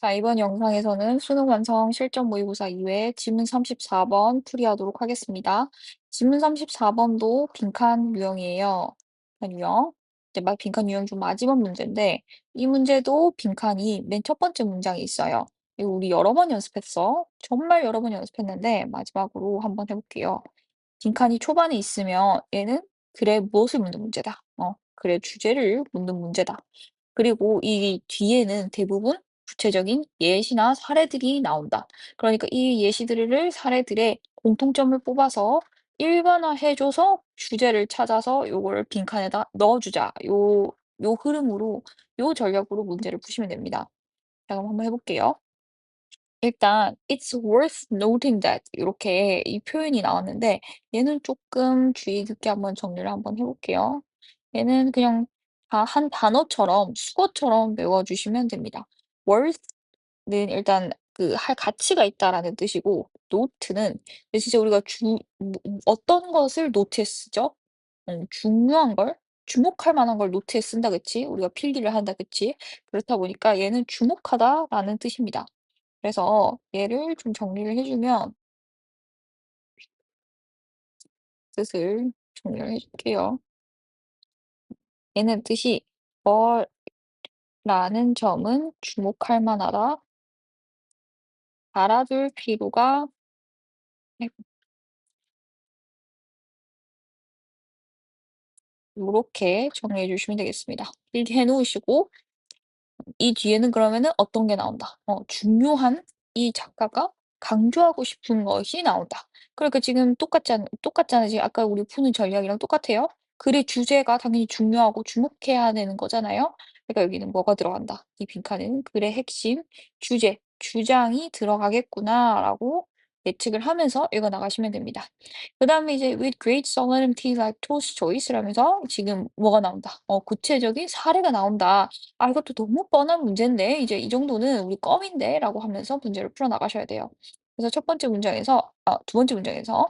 자, 이번 영상에서는 수능 완성 실전 모의고사 이외에 지문 34번 풀이하도록 하겠습니다. 지문 34번도 빈칸 유형이에요. 빈칸 유형. 이제 막 빈칸 유형 중 마지막 문제인데, 이 문제도 빈칸이 맨 첫 번째 문장에 있어요. 이거 우리 여러 번 연습했어. 정말 여러 번 연습했는데, 마지막으로 한번 해볼게요. 빈칸이 초반에 있으면 얘는 글에 무엇을 묻는 문제다. 글의 주제를 묻는 문제다. 그리고 이 뒤에는 대부분 구체적인 예시나 사례들이 나온다. 그러니까 이 예시들을 사례들의 공통점을 뽑아서 일반화해 줘서 주제를 찾아서 요거를 빈칸에다 넣어 주자. 요 흐름으로 요 전략으로 문제를 푸시면 됩니다. 자, 그럼 한번 해 볼게요. 일단 "It's worth noting that" 이렇게 이 표현이 나왔는데 얘는 조금 주의 깊게 한번 정리를 한번 해 볼게요. 얘는 그냥 한 단어처럼 수거처럼 외워 주시면 됩니다. worth는 일단 그 할 가치가 있다라는 뜻이고 note는 진짜 우리가 어떤 것을 노트에 쓰죠? 중요한 걸 주목할 만한 걸 노트에 쓴다 그치? 우리가 필기를 한다 그치? 그렇다 보니까 얘는 주목하다라는 뜻입니다. 그래서 얘를 좀 정리를 해 주면 뜻을 정리를 해 줄게요. 얘는 뜻이 "뭐라는 점은 주목할 만하다. 알아둘 필요가" 네 요렇게 정리해 주시면 되겠습니다. 이렇게 해 놓으시고 이 뒤에는 그러면은 어떤 게 나온다. 중요한 이 작가가 강조하고 싶은 것이 나온다. 그러니까 지금 똑같잖아요. 지금 아까 우리 푸는 전략이랑 똑같아요. 글의 주제가 당연히 중요하고 주목해야 되는 거잖아요. 그러니까 여기는 뭐가 들어간다. 이 빈칸에는 글의 핵심, 주제, 주장이 들어가겠구나라고 예측을 하면서 읽어 나가시면 됩니다. 그다음에 이제 "with great solemnity like Tolstoy's" 라면서 지금 뭐가 나온다. 구체적인 사례가 나온다. '아 이것도 너무 뻔한 문제인데 이제 이 정도는 우리 껌인데.'라고 하면서 문제를 풀어 나가셔야 돼요. 그래서 첫 번째 문장에서 두 번째 문장에서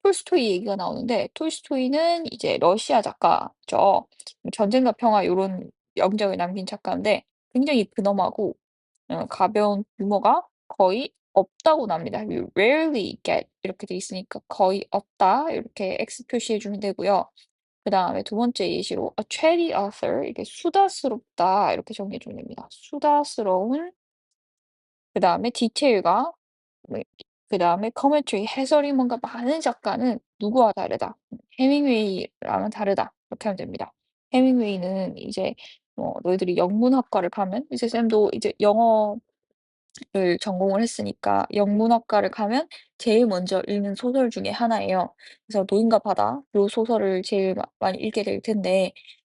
톨스토이 얘기가 나오는데 톨스토이는 이제 러시아 작가죠. 전쟁과 평화 요런 영적을 남긴 작가인데 굉장히 근엄하고 가벼운 유머가 거의 없다고 납니다. 이 rarely get 이렇게 돼 있으니까 거의 없다 이렇게 X 표시해 주면 되고요. 그다음에 두 번째 예시로 a chatty author 이게 수다스럽다 이렇게 정리해 주면 됩니다. 수다스러운 그다음에 디테일과 뭐 그다음에 commentary 해설이 뭔가 많은 작가는 누구와 다르다. 해밍웨이랑은 다르다. 이렇게 하면 됩니다. 해밍웨이는 이제 너희들이 영문학과를 가면 이제 쌤도 이제 영어 를 전공을 했으니까 영문학과를 가면 제일 먼저 읽는 소설 중에 하나예요. 그래서 노인과 바다 요 소설을 제일 많이 읽게 될 텐데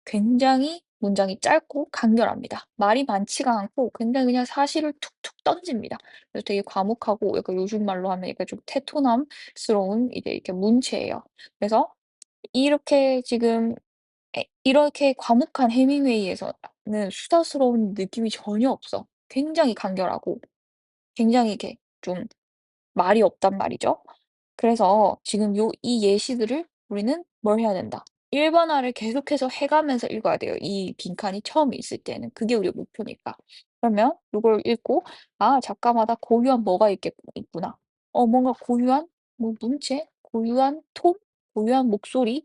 굉장히 문장이 짧고 간결합니다. 말이 많지가 않고 굉장히 그냥 사실을 툭툭 던집니다. 그래서 되게 과묵하고 약간 요즘 말로 하면 약간 좀 테토남스러운 이제 이렇게 문체예요. 그래서 이렇게 지금 이렇게 과묵한 해밍웨이에서는 수다스러운 느낌이 전혀 없어. 굉장히 간결하고 굉장히 이렇게 좀 말이 없단 말이죠. 그래서 지금 이 예시들을 우리는 뭘 해야 된다. 일반화를 계속해서 해 가면서 읽어야 돼요. 이 빈칸이 처음에 있을 때는. 그게 우리의 목표니까. 그러면 요걸 읽고 '아 작가마다 고유한 뭐가 있구나. 뭔가 고유한 뭐 문체, 고유한 톤, 고유한 목소리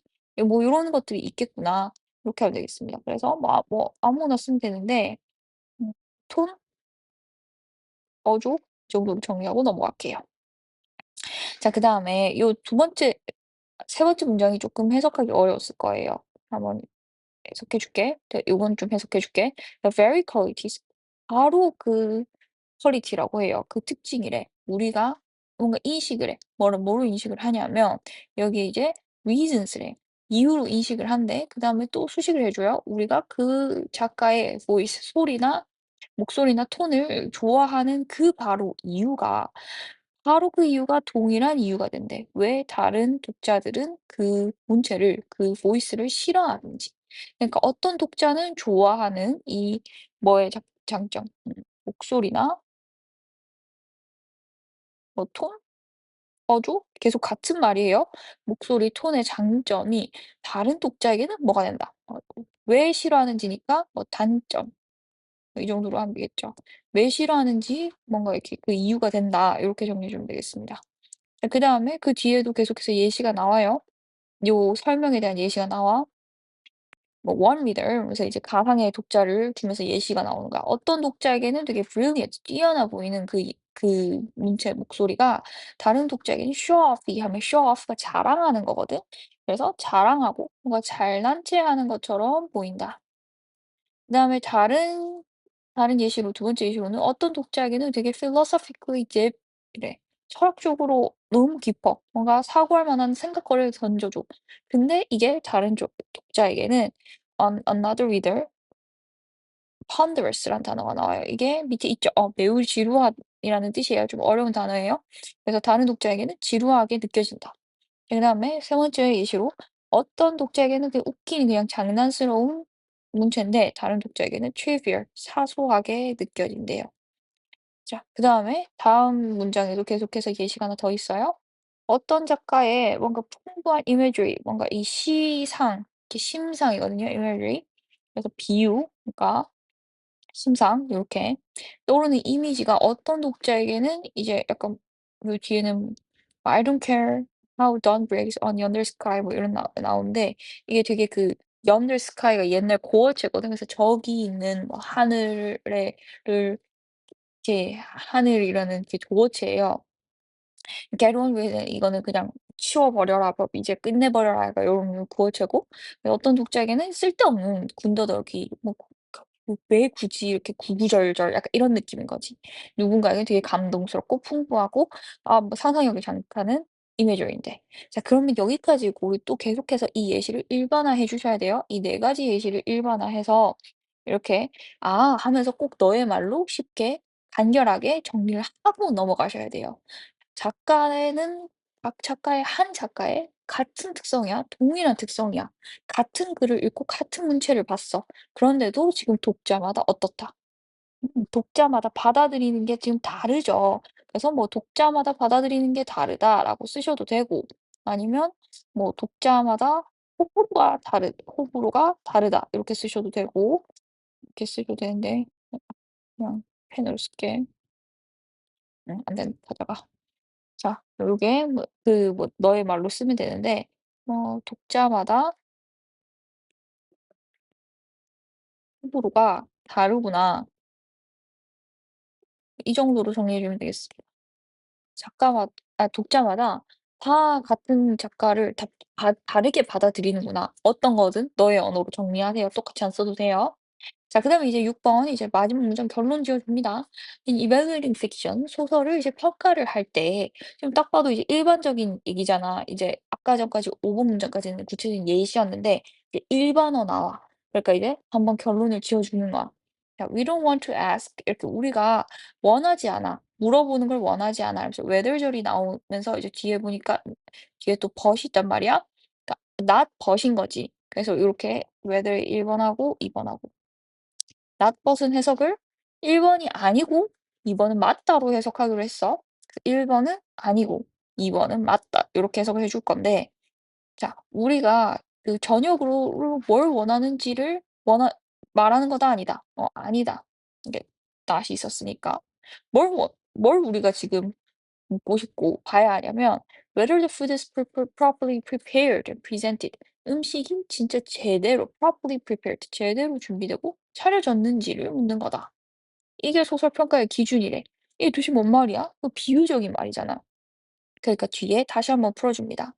뭐 요런 것들이 있겠구나.' 이렇게 하면 되겠습니다. 그래서 뭐 아무거나 쓰면 되는데 음 톤, 어조 이 정도로 정리하고 넘어갈게요. 자 그다음에 요 세 번째 문장이 조금 해석하기 어려웠을 거예요. 한번 해석해 줄게. 요건 좀 해석해 줄게. "The very qualities" 바로 그 퀄리티라고 해요. 그 특징이래. 우리가 뭔가 인식을 해. 뭐로 인식을 하냐면 여기에 이제 reasons래. 이유로 인식을 한대. 그다음에 또 수식을 해 줘요. 우리가 그 작가의 보이스 소리나 목소리나 톤을 좋아하는 그 바로 그 이유가 동일한 이유가 된대. 왜 다른 독자들은 그 문체를 그 보이스를 싫어하는지. 그러니까 어떤 독자는 좋아하는 이 뭐의 장점 목소리나 뭐 톤, 어조 계속 같은 말이에요. 목소리, 톤의 장점이 다른 독자에게는 뭐가 된다. 왜 싫어하는지니까 뭐 단점. 이 정도로 하면 되겠죠. 왜 싫어하는지 뭔가 이렇게 그 이유가 된다. 이렇게 정리해 주면 되겠습니다. 자 그다음에 그 뒤에도 계속해서 예시가 나와요. 요 설명에 대한 예시가 나와. 뭐 one reader 그래서 이제 가상의 독자를 두면서 예시가 나오는 거야. 어떤 독자에게는 되게 brilliant 뛰어나 보이는 그 문체 목소리가 다른 독자에게는 show off이 하면 show off가 자랑하는 거거든. 그래서 자랑하고 뭔가 잘난 체하는 것처럼 보인다. 그다음에 다른 예시로 두 번째 예시로는 어떤 독자에게는 되게 philosophically deep 이래. 철학적으로 너무 깊어. 뭔가 사고할 만한 생각거리를 던져줘. 근데 이게 다른 독자에게는 another reader ponderous라는 단어가 나와요. 이게 밑에 있죠. 매우 지루한이라는 뜻이에요. 좀 어려운 단어예요. 그래서 다른 독자에게는 지루하게 느껴진다. 그다음에 세 번째 예시로 어떤 독자에게는 그냥 웃긴 그냥 장난스러운 문체인데 다른 독자에게는 trivial 사소하게 느껴진대요. 자 그다음에 다음 문장에도 계속해서 예시가 하나 더 있어요. 어떤 작가의 뭔가 풍부한 imagery 뭔가 이 시상 이렇게 심상이거든요 imagery. 그래서 비유 그러니까 심상 요렇게 떠오르는 이미지가 어떤 독자에게는 이제 약간 그 뒤에는 I don't care how dawn breaks on yonder sky 뭐 이런 나오는데 이게 되게 그 yonder sky가 옛날 고어체거든. 그래서 저기 있는 뭐 하늘에 를 이렇게 하늘이라는 게 고어체예요. get on with it 이거는 그냥 치워버려라 뭐 이제 끝내버려라 약간 요런 구어체고 어떤 독자에게는 쓸데없는 군더더기 뭐 왜 굳이 이렇게 구구절절 약간 이런 느낌인 거지. 누군가에게 되게 감동스럽고 풍부하고 뭐 상상력이 장타는 이미저인데. 자 그러면 여기까지고 우리 또 계속해서 이 예시를 일반화해 주셔야 돼요. 이 네 가지 예시를 일반화해서 이렇게 하면서 꼭 너의 말로 쉽게 간결하게 정리를 하고 넘어가셔야 돼요. 작가에는 각 작가의 한 작가의 같은 특성이야. 동일한 특성이야. 같은 글을 읽고 같은 문체를 봤어. 그런데도 지금 독자마다 어떻다. 독자마다 받아들이는 게 지금 다르죠. 그래서 뭐 "독자마다 받아들이는 게 다르다."라고 쓰셔도 되고 아니면 뭐 "독자마다 호불호가 다르다." 이렇게 쓰셔도 되고 이렇게 쓰셔도 되는데 그냥 펜으로 쓸게. 안 된다 하다가. 자 요게 뭐 너의 말로 쓰면 되는데 독자마다 호불호가 다르구나. 이 정도로 정리해 주면 되겠습니다. 작가마 독자마다 다 같은 작가를 다 다르게 받아들이는구나. 어떤 거든 너의 언어로 정리하세요. 똑같이 안 써도 돼요. 자 그다음에 이제 6번 이제 마지막 문장 결론 지어 줍니다. In evaluating fiction 소설을 이제 평가를 할 때 지금 딱 봐도 이제 일반적인 얘기잖아. 이제 아까 전까지 5번 문장까지는 구체적인 예시였는데 이제 일반어 나와. 그러니까 이제 한번 결론을 지어 주는 거야. 자 "We don't want to ask" 이렇게 우리가 원하지 않아. 물어보는 걸 원하지 않아. 그래서 whether절이 나오면서 이제 뒤에 보니까 뒤에 또 but이 있단 말이야. 그러니까 not but인 거지. 그래서 요렇게 whether 1 번하고 2 번하고 not but은 해석을 1 번이 아니고 2 번은 맞다로 해석하기로 했어. 1 번은 아니고 2 번은 맞다. 요렇게 해석을 해줄 건데 자 우리가 그 전역으로 뭘 원하는지를 말하는 거다 아니다. 아니다. 이게 not이 있었으니까. 뭘 우리가 지금 묻고 싶고 봐야 하냐면 whether the food is properly prepared and presented. 음식이 진짜 제대로 properly prepared 제대로 준비되고 차려졌는지를 묻는 거다. 이게 소설 평가의 기준이래. 이게 도대체 뭔 말이야? 그 비유적인 말이잖아. 그러니까 뒤에 다시 한번 풀어줍니다.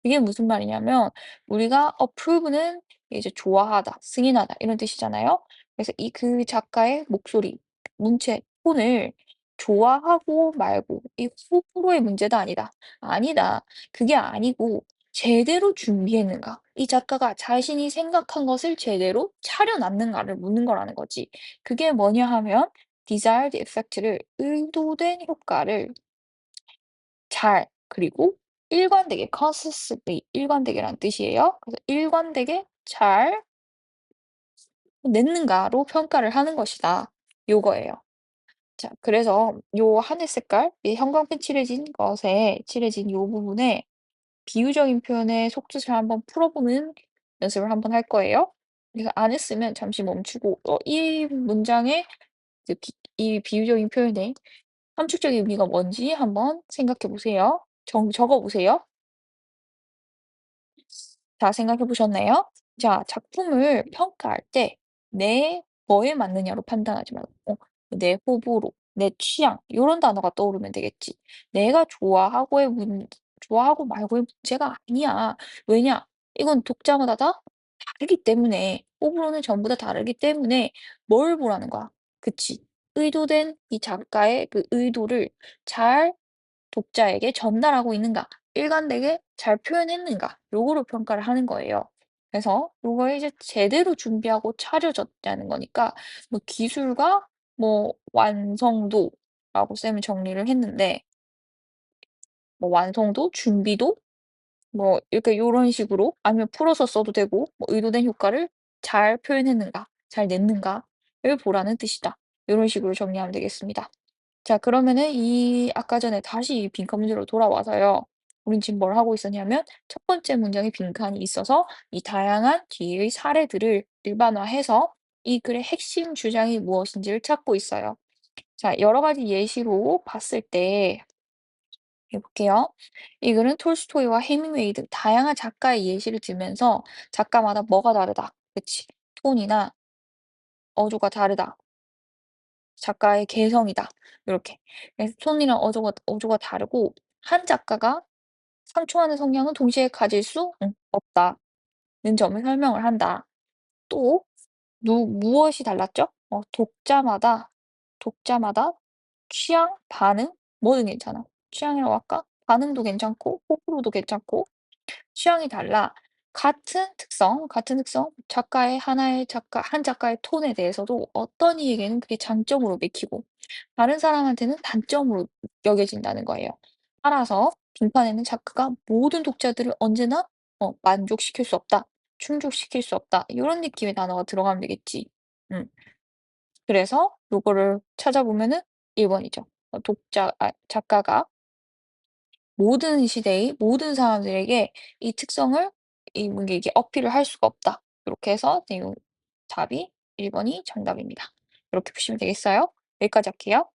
이게 무슨 말이냐면 우리가 approve는 이제 좋아하다, 승인하다 이런 뜻이잖아요. 그래서 그 작가의 목소리, 문체, 톤을 좋아하고 말고 이 호불호의 문제가 아니다. 아니다. 그게 아니고 제대로 준비했는가? 이 작가가 자신이 생각한 것을 제대로 차려놨는가를 묻는 거라는 거지. 그게 뭐냐 하면 desired effect를 의도된 효과를 그리고 일관되게 consistently 일관되게란 뜻이에요. 그래서 일관되게 잘 냈는가로 평가를 하는 것이다. 요거예요. 자 그래서 요 하늘 색깔 이 형광펜 칠해진 요 부분에 비유적인 표현의 속뜻을 한번 풀어보는 연습을 한번 할 거예요. 그래서 안 했으면 잠시 멈추고 이 문장의 이 비유적인 표현의 함축적인 의미가 뭔지 한번 생각해 보세요. 적어 보세요. 자, 생각해 보셨나요? 자, 작품을 평가할 때 내 뭐에 맞느냐로 판단하지 말고 내 호불호, 내 취향 요런 단어가 떠오르면 되겠지. 내가 좋아하고 말고의 문제가 아니야. 왜냐? 이건 독자마다 다 다르기 때문에 호불호는 전부 다 다르기 때문에 뭘 보라는 거야. 그치. 의도된 이 작가의 그 의도를 잘 독자에게 전달하고 있는가, 일관되게 잘 표현했는가, 요거로 평가를 하는 거예요. 그래서 요걸 이제 제대로 준비하고 차려졌다는 거니까 뭐 기술과 뭐 완성도라고 쌤은 정리를 했는데 뭐 완성도, 준비도 뭐 이렇게 요런 식으로 아니면 풀어서 써도 되고 뭐 의도된 효과를 잘 표현했는가, 잘 냈는가를 보라는 뜻이다. 요런 식으로 정리하면 되겠습니다. 자, 그러면은 이 아까 전에 다시 이 빈칸 문제로 돌아와서요. 우린 지금 뭘 하고 있었냐면 첫 번째 문장에 빈칸이 있어서 이 다양한 뒤의 사례들을 일반화해서 이 글의 핵심 주장이 무엇인지를 찾고 있어요. 자, 여러 가지 예시로 봤을 때 해볼게요. 이 글은 톨스토이와 헤밍웨이 등 다양한 작가의 예시를 들면서 작가마다 뭐가 다르다. 그치? 톤이나 어조가 다르다. 작가의 개성이다. 이렇게. 그래서 톤이랑 어조가 다르고 한 작가가 상충하는 성향은 동시에 가질 수 없다는 점을 설명을 한다. 또 무엇이 달랐죠? 독자마다 취향, 반응 뭐든 괜찮아. 취향이라고 할까? 반응도 괜찮고 호불호도 괜찮고 취향이 달라. 같은 특성, 한 작가의 톤에 대해서도 어떤 이에게는 그게 장점으로 맥히고 다른 사람한테는 단점으로 여겨진다는 거예요. 따라서 빙판에는 작가가 모든 독자들을 언제나 만족시킬 수 없다, 충족시킬 수 없다. 이런 느낌의 단어가 들어가면 되겠지. 음. 그래서 요거를 찾아보면은 1 번이죠. 작가가 모든 시대의 모든 사람들에게 이 특성을 이게 어필을 할 수가 없다. 이렇게 해서 답이 1 번이 정답입니다. 이렇게 보시면 되겠어요? 여기까지 할게요.